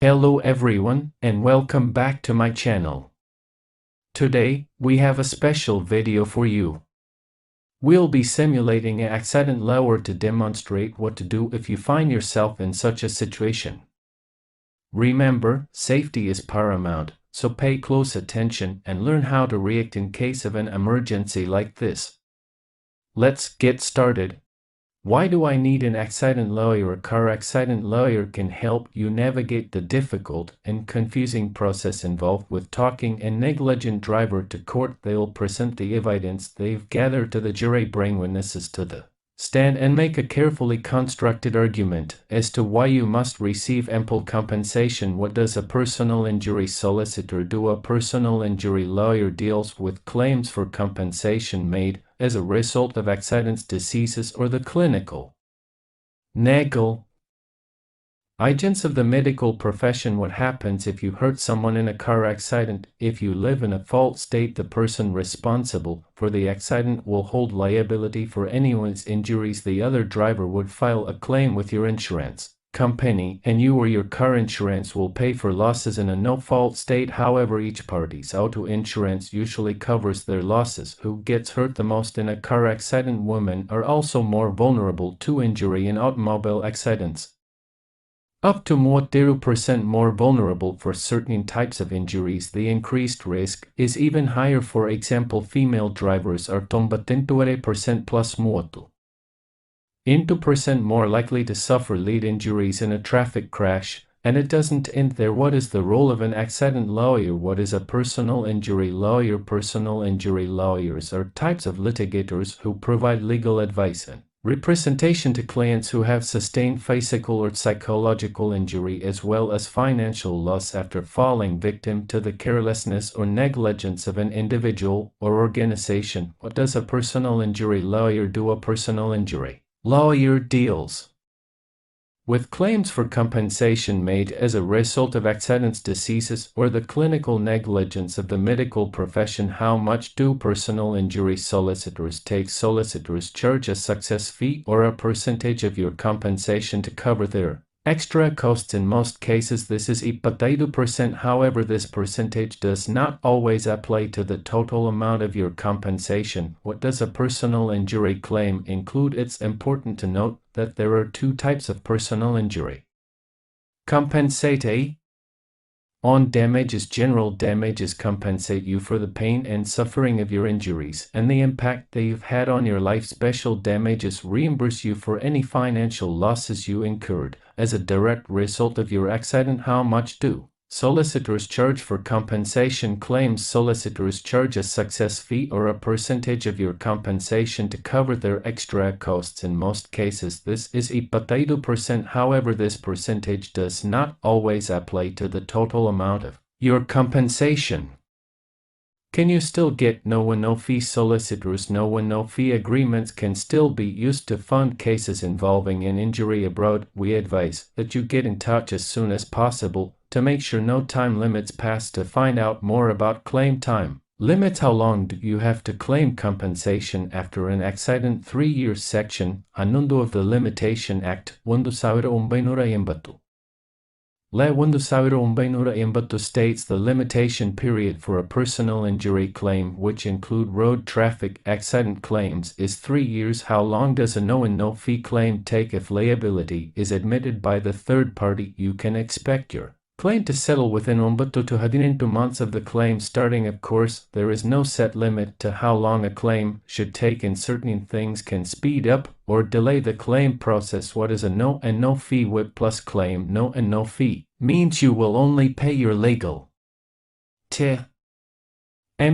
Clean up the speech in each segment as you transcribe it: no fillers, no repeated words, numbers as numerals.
Hello everyone, and welcome back to my channel. Today, we have a special video for you. We'll be simulating an accident lower to demonstrate what to do if you find yourself in such a situation. Remember, safety is paramount, so pay close attention and learn how to react in case of an emergency like this. Let's get started. Why do I need an accident lawyer? A car accident lawyer can help you navigate the difficult and confusing process involved with talking a negligent driver to court. They'll present the evidence they've gathered to the jury, bring witnesses to the stand, and make a carefully constructed argument as to why you must receive ample compensation. What does a personal injury solicitor do? A personal injury lawyer deals with claims for compensation made as a result of accidents, diseases, or the clinical negligence of the medical profession. What happens if you hurt someone in a car accident? If you live in a fault state, the person responsible for the accident will hold liability for anyone's injuries. The other driver would file a claim with your insurance company, and you or your car insurance will pay for losses in a no-fault state. However, each party's auto insurance usually covers their losses. Who gets hurt the most in a car accident? Women are also more vulnerable to injury in automobile accidents. Up to 0% more vulnerable for certain types of injuries. The increased risk is even higher. For example, female drivers are 92% plus 2% more likely to suffer lead injuries in a traffic crash. And it doesn't end there. What is the role of an accident lawyer? What is a personal injury lawyer? Personal injury lawyers are types of litigators who provide legal advice and representation to clients who have sustained physical or psychological injury, as well as financial loss after falling victim to the carelessness or negligence of an individual or organization. What does a personal injury lawyer do? A personal injury lawyer deals with claims for compensation made as a result of accidents, diseases, or the clinical negligence of the medical profession. How much do personal injury solicitors take? Solicitors charge a success fee or a percentage of your compensation to cover their extra costs. In most cases, this is 2%. However, this percentage does not always apply to the total amount of your compensation. What does a personal injury claim include? It's important to note that there are two types of personal injury. Compensate on damages. General damages compensate you for the pain and suffering of your injuries and the impact they've had on your life. Special damages reimburse you for any financial losses you incurred as a direct result of your accident. How much do solicitors charge for compensation claims? Solicitors charge a success fee or a percentage of your compensation to cover their extra costs. In most cases, this is 2%. However, this percentage does not always apply to the total amount of your compensation. Can you still get no fee? Solicitors' no fee agreements can still be used to fund cases involving an injury abroad. We advise that you get in touch as soon as possible to make sure no time limits pass. To find out more about claim time limits, how long do you have to claim compensation after an accident? 3 years. Section 11 of the Limitation Act 1980. La 1980 states the limitation period for a personal injury claim, which include road traffic accident claims, is 3 years. How long does a no fee claim take? If liability is admitted by the third party, you can expect your claim to settle within 9 to 12 months of the claim starting. Of course, there is no set limit to how long a claim should take, and certain things can speed up or delay the claim process. What is a no fee? WIP plus claim. No fee means you will only pay your legal time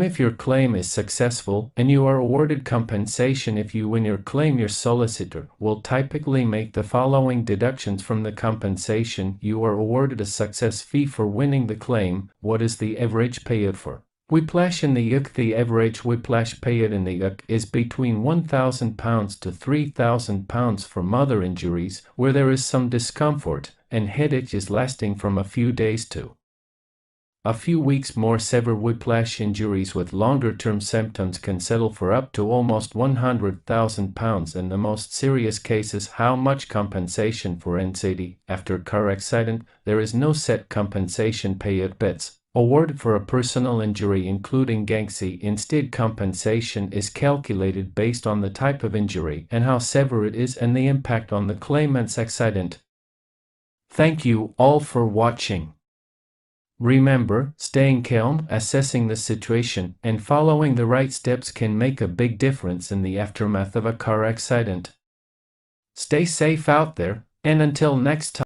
if your claim is successful and you are awarded compensation. If you win your claim, your solicitor will typically make the following deductions from the compensation. You are awarded a success fee for winning the claim. What is the average payout for whiplash in the UK? The average whiplash payout in the UK is between £1,000 to £3,000 for mother injuries, where there is some discomfort and headache is lasting from a few days to A few weeks more severe whiplash injuries with longer-term symptoms can settle for up to almost £100,000 in the most serious cases. How much compensation for insanity after car accident? There is no set compensation payout bets awarded for a personal injury including gangsi. Instead, compensation is calculated based on the type of injury and how severe it is and the impact on the claimant's accident. Thank you all for watching. Remember, staying calm, assessing the situation, and following the right steps can make a big difference in the aftermath of a car accident. Stay safe out there, and until next time.